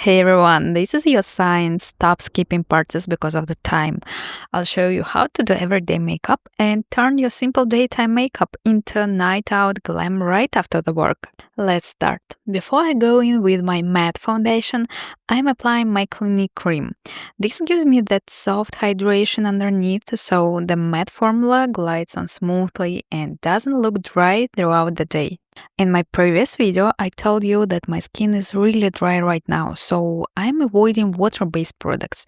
Hey everyone, this is your sign. Stop skipping parties because of the time. I'll show you how to do everyday makeup and turn your simple daytime makeup into night out glam right after the work. Let's start. Before I go in with my matte foundation, I'm applying my Clinique cream. This gives me that soft hydration underneath so the matte formula glides on smoothly and doesn't look dry throughout the day. In my previous video, I told you that my skin is really dry right now, so I'm avoiding water-based products.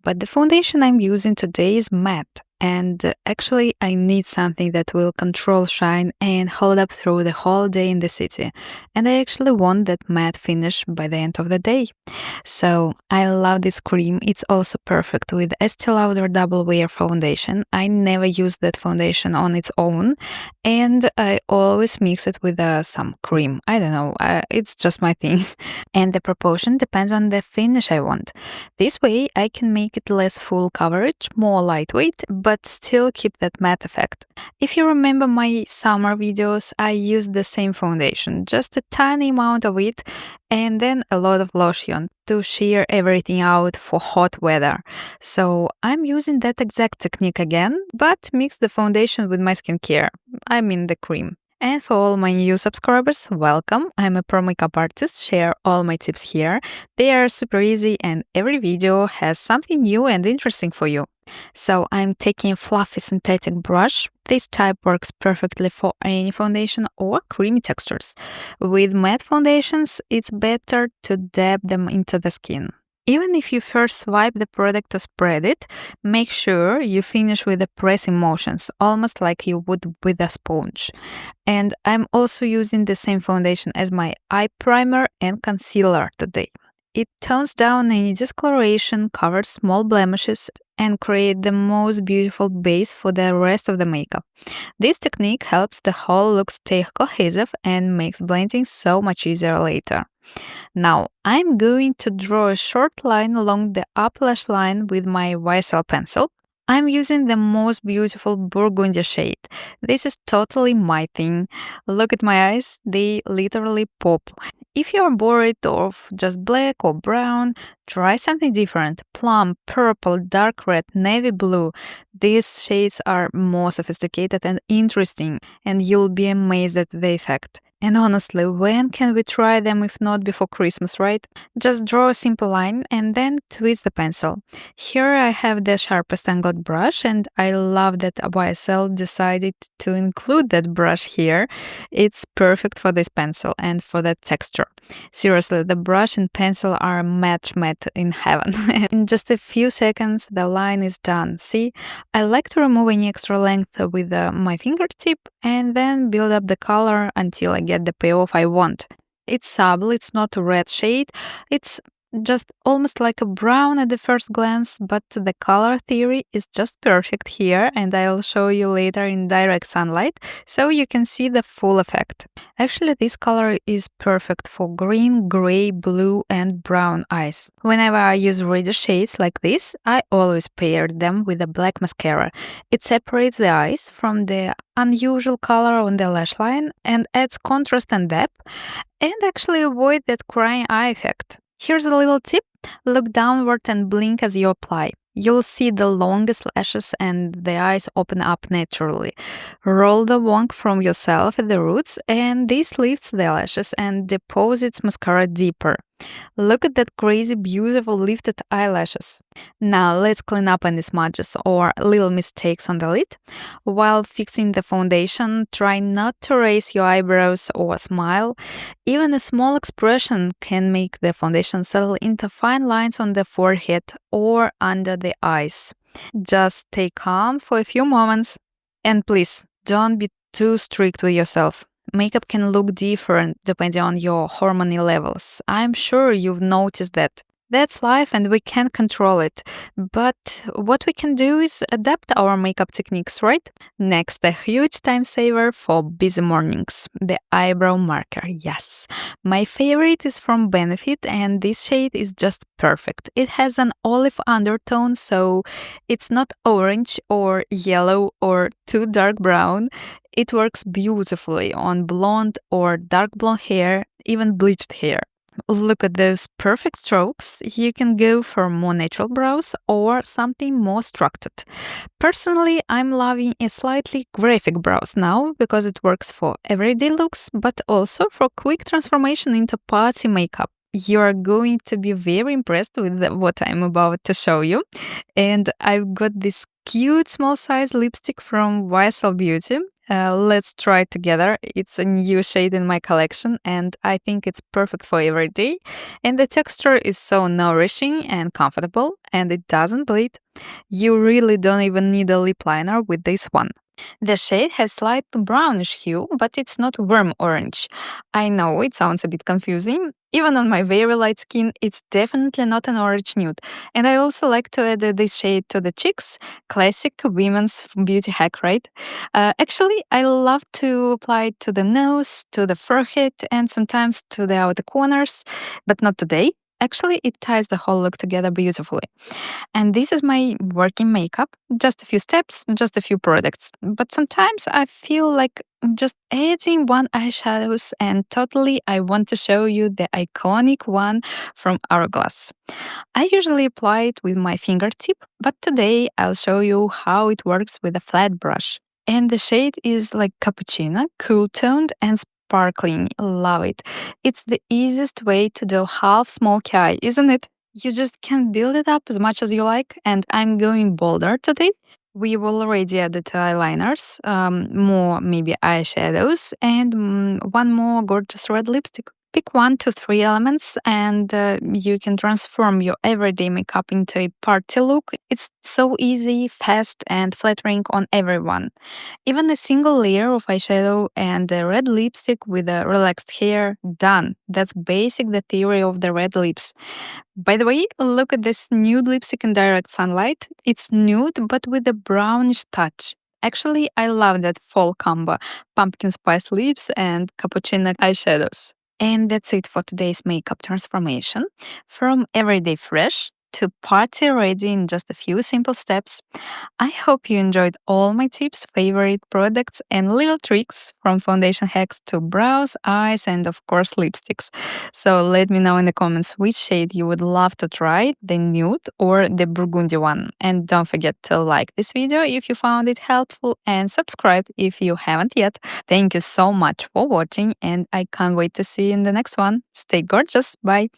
But the foundation I'm using today is matte, and actually I need something that will control shine and hold up through the whole day in the city. And I actually want that matte finish by the end of the day. So I love this cream. It's also perfect with Estee Lauder Double Wear foundation. I never use that foundation on its own, and I always mix it with some cream. I don't know, it's just my thing. And the proportion depends on the finish I want. This way I can make it less full coverage, more lightweight, but still keep that matte effect. If you remember my summer videos, I used the same foundation, just a tiny amount of it, and then a lot of lotion to sheer everything out for hot weather. So I'm using that exact technique again, but mix the foundation with my skincare. I mean the cream. And for all my new subscribers, welcome. I'm a pro makeup artist, share all my tips here. They are super easy and every video has something new and interesting for you. So I'm taking a fluffy synthetic brush. This type works perfectly for any foundation or creamy textures. With matte foundations, it's better to dab them into the skin. Even if you first swipe the product to spread it, make sure you finish with the pressing motions, almost like you would with a sponge. And I'm also using the same foundation as my eye primer and concealer today. It tones down any discoloration, covers small blemishes, and creates the most beautiful base for the rest of the makeup. This technique helps the whole look stay cohesive and makes blending so much easier later. Now, I'm going to draw a short line along the upper lash line with my YSL pencil. I'm using the most beautiful burgundy shade. This is totally my thing. Look at my eyes, they literally pop. If you're bored of just black or brown, try something different. Plum, purple, dark red, navy blue. These shades are more sophisticated and interesting, and you'll be amazed at the effect. And honestly, when can we try them if not before Christmas, right? Just draw a simple line and then twist the pencil. Here I have the sharpest angled brush, and I love that YSL decided to include that brush here. It's perfect for this pencil and for that texture. Seriously, the brush and pencil are a match made in heaven. In just a few seconds, the line is done. See, I like to remove any extra length with my fingertip and then build up the color until I get the payoff I want. It's subtle, it's not a red shade, it's just almost like a brown at the first glance, but the color theory is just perfect here, and I'll show you later in direct sunlight so you can see the full effect. Actually, this color is perfect for green, gray, blue and brown eyes. Whenever I use reddish shades like this, I always pair them with a black mascara. It separates the eyes from the unusual color on the lash line and adds contrast and depth, and actually avoid that crying eye effect. Here's a little tip. Look downward and blink as you apply. You'll see the longest lashes and the eyes open up naturally. Roll the wand from yourself at the roots, and this lifts the lashes and deposits mascara deeper. Look at that crazy, beautiful lifted eyelashes. Now let's clean up any smudges or little mistakes on the lid. While fixing the foundation, try not to raise your eyebrows or smile. Even a small expression can make the foundation settle into fine lines on the forehead or under the eyes. Just stay calm for a few moments. And please, don't be too strict with yourself. Makeup can look different depending on your hormone levels. I'm sure you've noticed that. That's life and we can't control it. But what we can do is adapt our makeup techniques, right? Next, a huge time saver for busy mornings. The eyebrow marker, yes. My favorite is from Benefit and this shade is just perfect. It has an olive undertone, so it's not orange or yellow or too dark brown. It works beautifully on blonde or dark blonde hair, even bleached hair. Look at those perfect strokes. You can go for more natural brows or something more structured. Personally, I'm loving a slightly graphic brows now because it works for everyday looks, but also for quick transformation into party makeup. You are going to be very impressed with what I'm about to show you. And I've got this cute small size lipstick from YSL Beauty. Let's try it together. It's a new shade in my collection, and I think it's perfect for every day. And the texture is so nourishing and comfortable, and it doesn't bleed. You really don't even need a lip liner with this one. The shade has slight brownish hue, but it's not warm orange. I know it sounds a bit confusing. Even on my very light skin, it's definitely not an orange nude. And I also like to add this shade to the cheeks. Classic women's beauty hack, right? Actually, I love to apply it to the nose, to the forehead, and sometimes to the outer corners, but not today. Actually, it ties the whole look together beautifully. And this is my working makeup. Just a few steps, just a few products. But sometimes I feel like just adding one eyeshadows, and totally I want to show you the iconic one from Hourglass. I usually apply it with my fingertip, but today I'll show you how it works with a flat brush. And the shade is like cappuccino, cool toned and sparkling. Love it. It's the easiest way to do half smoky eye, isn't it? You just can build it up as much as you like, and I'm going bolder today. We've already added eyeliners, more maybe eyeshadows, and one more gorgeous red lipstick. Pick 1 to 3 elements, and you can transform your everyday makeup into a party look. It's so easy, fast, and flattering on everyone. Even a single layer of eyeshadow and a red lipstick with a relaxed hair, done. That's basic the theory of the red lips. By the way, look at this nude lipstick in direct sunlight. It's nude but with a brownish touch. Actually, I love that fall combo, pumpkin spice lips and cappuccino eyeshadows. And that's it for today's makeup transformation. From everyday fresh to party ready in just a few simple steps. I hope you enjoyed all my tips, favorite products, and little tricks from foundation hacks to brows, eyes, and of course lipsticks. So let me know in the comments which shade you would love to try, the nude or the burgundy one. And don't forget to like this video if you found it helpful and subscribe if you haven't yet. Thank you so much for watching, and I can't wait to see you in the next one. Stay gorgeous. Bye.